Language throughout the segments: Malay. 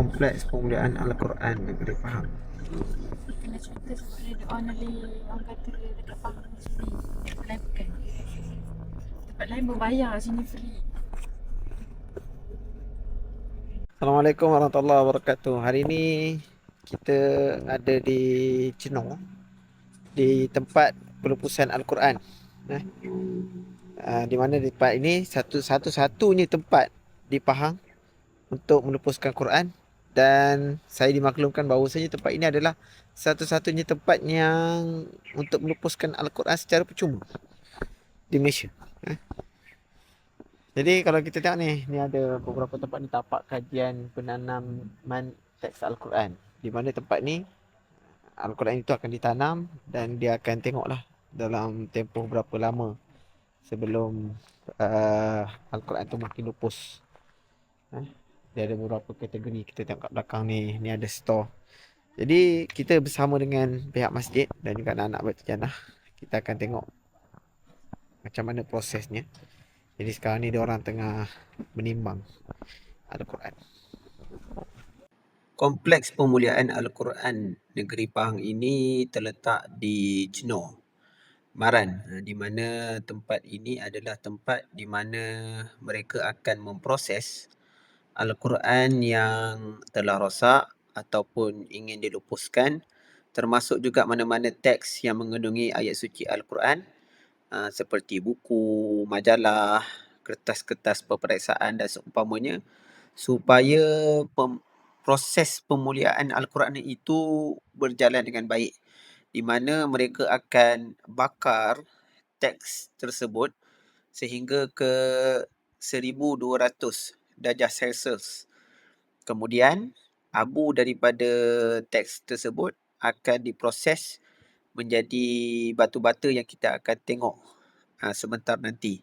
Kompleks Pemuliaan Al-Quran Negeri Pahang. Kena cerita sebab dia doa nali orang kata dekat Pahang sini. Tempat lain bukan. Tempat lain berbayar, sini free. Assalamualaikum warahmatullahi wabarakatuh. Hari ini kita ada di Chenor, di tempat pelupusan Al-Quran. Di mana di tempat ini satu-satunya tempat di Pahang untuk melupuskan Quran, dan saya dimaklumkan bahawasanya tempat ini adalah satu-satunya tempat yang untuk melupuskan Al-Quran secara percuma di Malaysia. Jadi kalau kita tengok ni ada beberapa tempat ni tapak kajian penanaman teks Al-Quran, di mana tempat ni Al-Quran itu akan ditanam dan dia akan tengoklah dalam tempoh berapa lama sebelum Al-Quran tu makin lupus. Dia ada beberapa kategori. Kita tengok kat belakang ni ada store. Jadi kita bersama dengan pihak masjid dan juga anak-anak bertijanah, kita akan tengok macam mana prosesnya. Jadi sekarang ni dia orang tengah menimbang Al-Quran. Kompleks Pemuliaan Al-Quran Negeri Pahang ini terletak di Chenor, Maran, di mana tempat ini adalah tempat di mana mereka akan memproses Al-Quran yang telah rosak ataupun ingin dilupuskan, termasuk juga mana-mana teks yang mengandungi ayat suci Al-Quran, seperti buku, majalah, kertas-kertas peperiksaan dan seumpamanya, supaya proses pemuliaan Al-Quran itu berjalan dengan baik, di mana mereka akan bakar teks tersebut sehingga ke 1200 darjah Celsius. Kemudian abu daripada teks tersebut akan diproses menjadi batu-bata yang kita akan tengok sebentar nanti,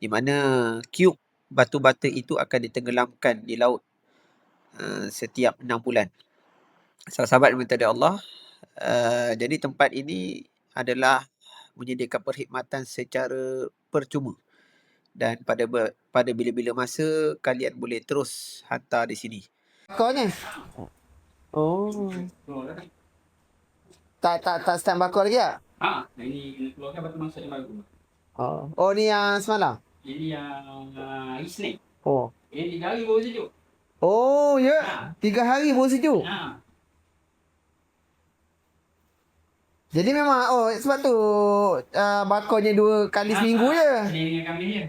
di mana cube batu-bata itu akan ditenggelamkan di laut setiap 6 bulan. Sahabat minta dari Allah, jadi tempat ini adalah menyediakan perkhidmatan secara percuma, dan pada bila-bila masa kalian boleh terus hantar di sini. Bakarnya? Oh. Tak stand bakar lagi tak? Ini kena keluarkan batu mangsa yang baru. Oh, ni yang semalam? Ini yang Isnin. Oh. Ini 3 hari baru sejuk. Oh, ya. 3 hari baru sejuk. Jadi memang sebab tu bakarnya 2 kali seminggu je. Ini dengan kambing je.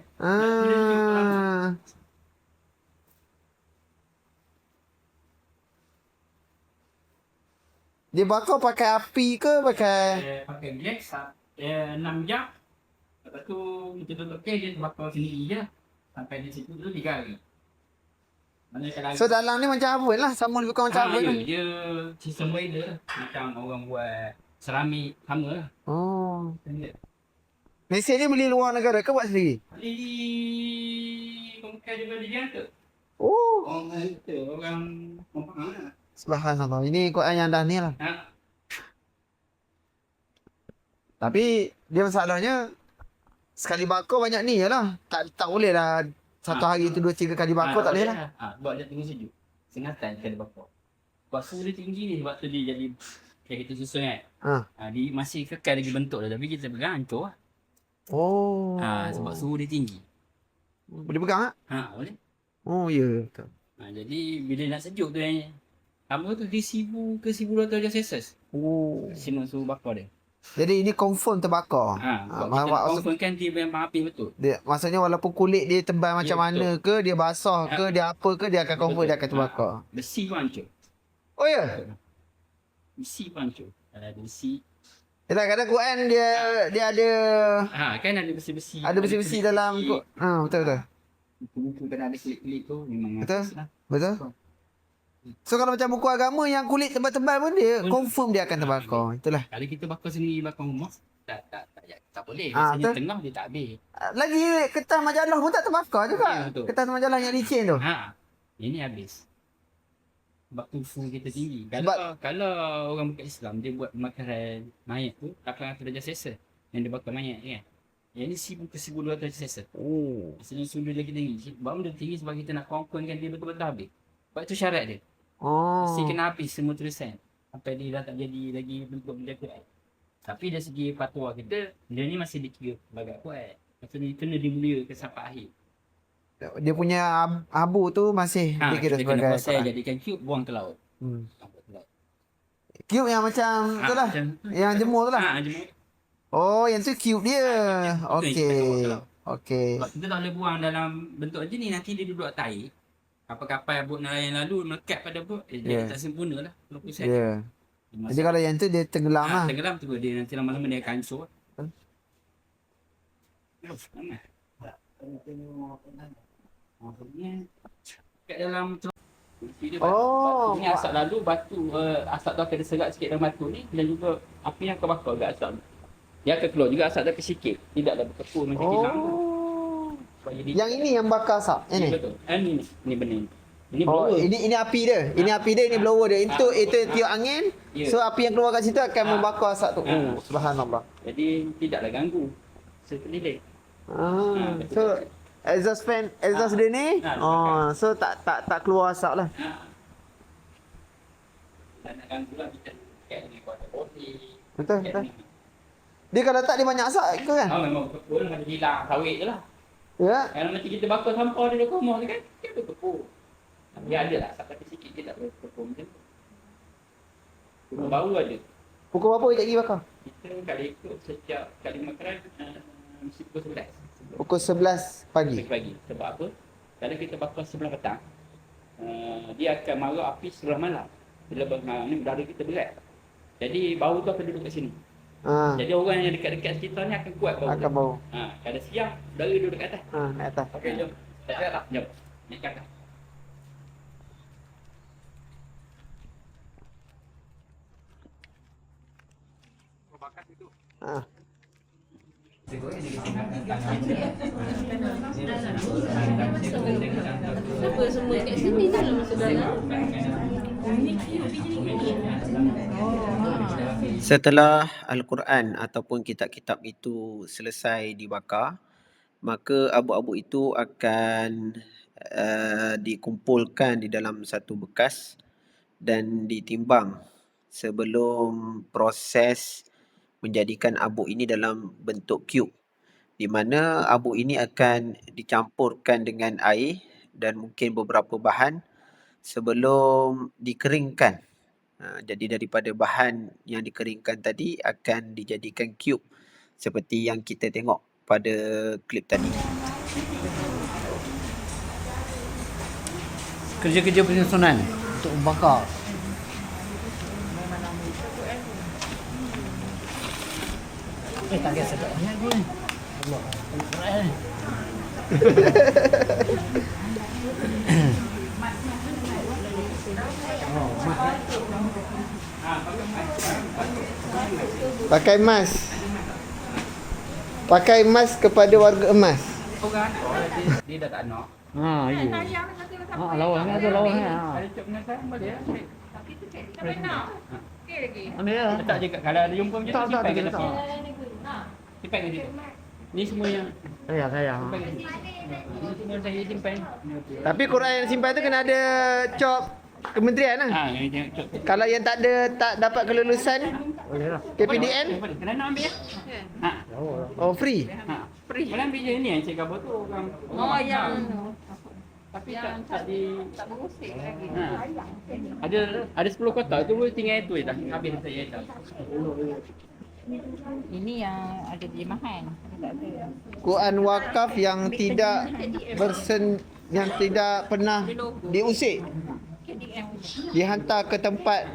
Dia bakar pakai api ke Pakai gas 6 jam. Lepas tu kita tutup kes, dia bakar sendiri je. Sampai di situ tu 3 hari. So dalam ni macam oven lah, sama lebih kurang macam oven lah. Dia sistem boiler macam orang buat seramik sama lah. Oh. Malaysia ni beli luar negara ke buat sendiri? Beli di Kongkai daripada dia ke? Oh. Orang Pahang lah. Subhanallah. Ini Quran yang dah ni lah. Tapi dia masalahnya sekali bakar banyak ni je lah. Tak boleh lah satu hari tu 2-3 kali bakar, tak boleh lah. Buat dia tunggu sejuk. Sengatan kali bakar. Sebab suhu dia tinggi ni, sebab tu dia jadi kayak kita susun kan. Dia masih kekal lagi bentuk dah, tapi kita pegang hancur lah. Oh. Sebab suhu dia tinggi. Boleh pegang tak? Boleh. Oh ya, betul. Jadi bila nak sejuk tu yang apa tu di 1000 ke 1200 darjah Celsius. Oh. Sino suhu bakar dia. Jadi ini confirm terbakar. Confirmkan dia memang api betul. Maksudnya walaupun kulit dia tebal macam mana ke, dia basah ke, dia apa ke, dia akan confirm dia akan terbakar. Besi pun hancur. Oh ya? Besi pun hancur. Ada besi. Kadang-kadang Quran dia ada kan ada besi-besi. Ada besi-besi dalam betul. Buku kena ada kulit-kulit tu memang Betul. So kalau macam buku agama yang kulit tebal-tebal pun dia confirm dia akan terbakar. Itulah. Kalau kita bakar sendiri bakar rumah tak boleh. Biasanya tengah dia tak habis. Lagi kertas majalah pun tak terbakar juga. Kertas majalah yang licin tu. Ini habis. Sebab tufu kita tinggi. Kalau orang bukan Islam dia buat pembakaran mayat tu 800 darjah Celsius yang dia bakar mayat kan. Yang ni 1000 ke 1200 darjah Celsius. Maksudnya suhu dia lagi tinggi. Sebab dia tinggi sebab kita nak confirmkan dia betul-betul habis. Sebab itu syarat dia. Mesti Oh. kena habis semua tulisan. Sampai dia dah tak jadi lagi bentuk benda kuat. Tapi dari segi fatwa kita, dia ni masih dikira sebagai kuat. Maksudnya kena dimuliakan sampai akhir. Dia punya abu tu masih dikira Kita kena sebagai proses Quran. jadikan cube, buang ke laut. Hmm. Buang ke laut. Cube yang macam tu lah. macam Yang jemur tu lah. jemur. Oh, yang tu cube dia. Itu yang kita bawa ke Okey. laut. Okey. Sebab kita tak boleh buang dalam bentuk macam ni, nanti dia duduk atas air. Kapal-kapal bot nelayan lalu melekat pada bot, dia tak sempurna lah. Proses. Ya. Jadi kalau yang tu dia tenggelam lah. tenggelam tu dia nanti lama-lama dia akan hancur. Kat dalam Oh. Ini asap lalu, batu asap tu akan diserap sikit dalam batu ni, dan juga api yang akan bakar kat asap ni. Dia akan keluar juga asap tapi sikit, tidaklah berkepul macam hilang tu. Oh. Sebab jadi Yang ini yang bakar asap. Ini. betul. Ni bening. Ini Oh, blower. ini api dia. Ini api dia, ini blower dia. Itu tiup angin. Ya. So api yang keluar kat situ akan membakar asap tu. Oh, subhanallah. Jadi tidaklah ganggu sekeliling. So exhaust fan, exhaust dia ni. Oh, so tak keluar asap lah. Tak nak ganggu lah kita. Kat ni kuat bodi. Betul, betul. Dia kalau tak dia banyak asap ke kan? Memang berkepul macam hilang sawit je lah. Ya. Kalau macam kita bakar sampah dia dekat rumah tu kan, dia berkepul. Dia ada lah asap tapi sikit je tak boleh berkepul macam tu. Cuma bau ada. Pukul berapa dia pergi bakar? Kita kalau ikut setiap kali makanan mesti pukul 11. Pukul 11 pagi. Pagi. Sebab apa? Kalau kita bakar sebelah petang, dia akan marak api sebelah malam. Bila malam ni udara kita berat. Jadi bau tu akan duduk kat sini. Jadi orang yang dekat-dekat sekitar ni akan kuat bau. Akan bau. Kalau siang, udara duduk kat atas. Naik atas. Okey, jom. Tak. Jom. Naik kat atas. Siapa semua kat sini dalam masuk dalam? Setelah Al-Quran ataupun kitab-kitab itu selesai dibakar, maka abu-abu itu akan dikumpulkan di dalam satu bekas dan ditimbang sebelum proses menjadikan abu ini dalam bentuk cube, di mana abu ini akan dicampurkan dengan air dan mungkin beberapa bahan sebelum dikeringkan. Jadi daripada bahan yang dikeringkan tadi akan dijadikan cube seperti yang kita tengok pada klip tadi. Kerja-kerja penyusunan untuk membakar. Tak kisah tak ingat gue ni. Allah, Al-Quran ni. Pakai emas. Pakai emas kepada warga emas. Orang dia dah tak nak. Ya. Lawan kan tu lawan kan. Ada cop dengan saya boleh. Tapi tu cek tak nak. Okey lagi. Ambil lah. Letak je kat kalau ada jumpa macam tu Tak, simpan kat tak, dalam. Nak. Simpan kat situ. Ni semua yang Saya. simpan kat situ. Ini semua saya simpan. Tapi Quran yang simpan tu kena ada cop kementerian lah. Ini tengok cop. Kalau yang tak dapat kelulusan Oh yalah. KPDN, Kena nak ambil ya. Ha. oh free. Free. Mana ambil je ni yang cik kabur tu orang. Oh yang Tapi tak di tak berusik lagi. Ada 10 kotak tu tinggal itu je dah. Habis saya dah. Ini yang ada terjemahan. Tak ada. Quran wakaf yang tidak yang tidak pernah diusik, dihantar ke tempat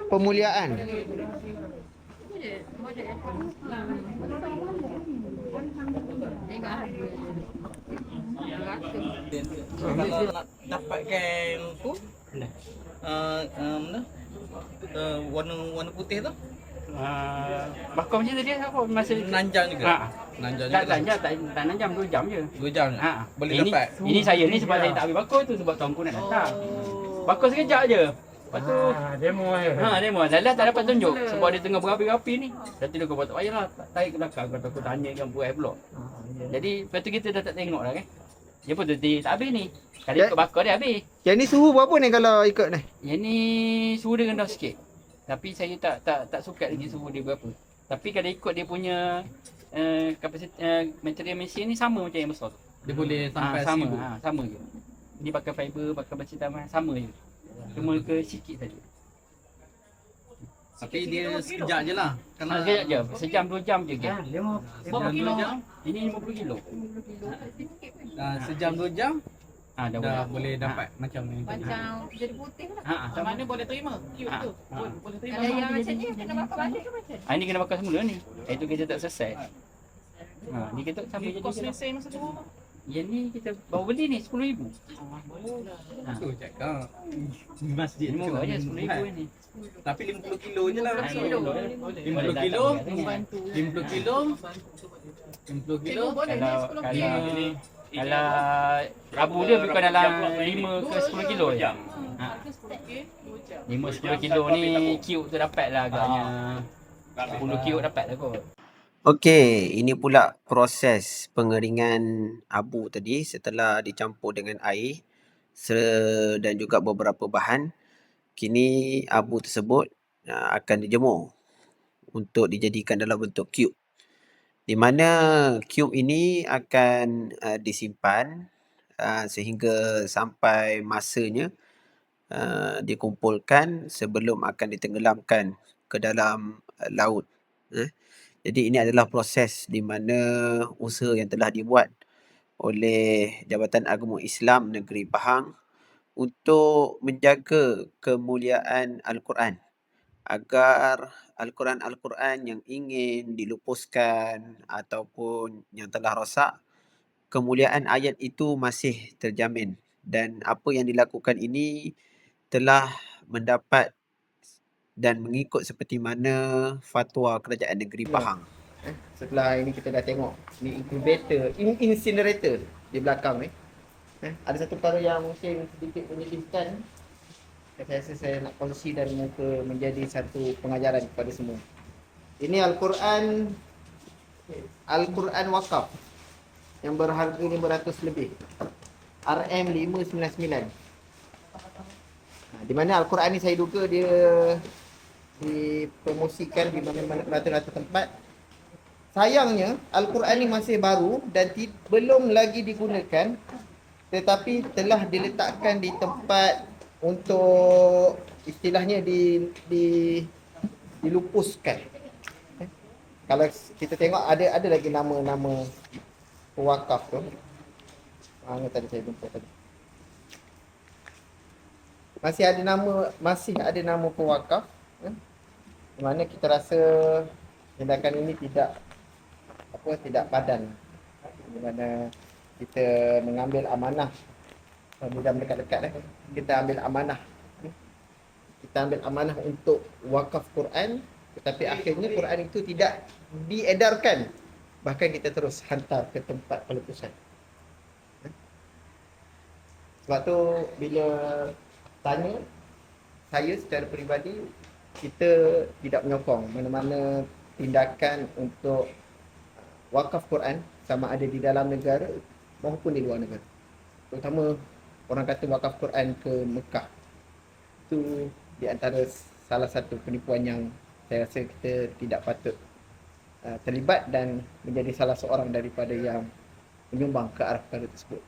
pemuliaan. Kalau nak dapatkan tu warna putih tu Bakar macam tadi apa masa nanjang juga. Nanjang juga. tak nanjam 2 jam je. 2 jam. Boleh ini, dapat. Ini saya ni sebab saya tak ambil bakar tu sebab tuanku nak datang. Bakar sekejap je. Lepas tu Demo demo. Dah tak dapat tunjuk sebab dia tengah berapi-api ni. Lepas tu dia kata tak payahlah tarik ke belakang kata aku tanya kan buat blok. Jadi lepas tu kita dah tak tengok dah kan. Dia pun dia tak habis ni. Kalau Ya. ikut bakar dia habis. Yang ni suhu berapa ni kalau ikut ni? Yang ni suhu dia rendah sikit. Tapi saya tak suka lagi suhu dia berapa. Tapi kalau ikut dia punya material mesin ni sama macam yang besar tu. Dia boleh sampai sama, 1000. sama je. Ni pakai fiber, pakai baja taman, sama je. Cuma ke sikit saja. Tapi dia sekejap je lah. Kalau Sekejap je, sejam 2 jam je kan. berapa kilo? Ini 50 kilo. Sejam 2 jam Dah dah boleh dapat macam ni. Macam jadi putih lah. Sama Mana boleh terima? Cute Ha. tu. Boleh terima. Kalau yang macam ni kena bakar balik ke macam mana? Ini kena bakar semula ni. Itu kita tak selesai. Ni kita sambil jadi Kos je lah. mesin masa tu. Yang ni kita baru beli ni 10,000. Tu cakap. Masjid Ini murah je 10,000 ni. Tapi 50 kilo je lah. 50 kilo. 50 kilo. 50 kilo. 50 kilo. Kalau abu dia bukan dalam 5 ke 10 kilo je. 5-10 kilo ni cube tu dapat lah agaknya. 10 cube dapat lah kot. Okey, ini pula proses pengeringan abu tadi setelah dicampur dengan air dan juga beberapa bahan. Kini abu tersebut akan dijemur untuk dijadikan dalam bentuk cube. Di mana cube ini akan disimpan sehingga sampai masanya dikumpulkan sebelum akan ditenggelamkan ke dalam laut. Jadi ini adalah proses di mana usaha yang telah dibuat oleh Jabatan Agama Islam Negeri Pahang untuk menjaga kemuliaan Al-Quran agar Al-Quran yang ingin dilupuskan ataupun yang telah rosak, kemuliaan ayat itu masih terjamin, dan apa yang dilakukan ini telah mendapat dan mengikut seperti mana fatwa Kerajaan Negeri Pahang. Setelah ini kita dah tengok ni incinerator di belakang ni. Ada satu perkara yang mungkin sedikit menyedihkan. Saya rasa saya nak kongsi dan muka menjadi satu pengajaran kepada semua. Ini Al-Quran wakaf yang berharga 500 lebih. RM599. Di mana Al-Quran ni saya duga dia dipromosikan di mana-mana rata-rata tempat. Sayangnya Al-Quran ni masih baru dan belum lagi digunakan, tetapi telah diletakkan di tempat untuk istilahnya dilupuskan. Kalau kita tengok ada lagi nama-nama pewakaf tu. Mana tadi saya lupa tadi. Masih ada nama pewakaf. Di mana kita rasa tindakan ini tidak padan. Di mana kita mengambil amanah. Mudah mendekat-dekat kita ambil amanah. Kita ambil amanah untuk wakaf Quran, tetapi akhirnya Quran itu tidak diedarkan. Bahkan kita terus hantar ke tempat peletusan. Sebab tu bila tanya saya secara peribadi, kita tidak menyokong mana-mana tindakan untuk wakaf Quran, sama ada di dalam negara maupun di luar negara. Terutama orang kata wakaf Quran ke Mekah. Itu di antara salah satu penipuan yang saya rasa kita tidak patut terlibat dan menjadi salah seorang daripada yang menyumbang ke arah perkara tersebut.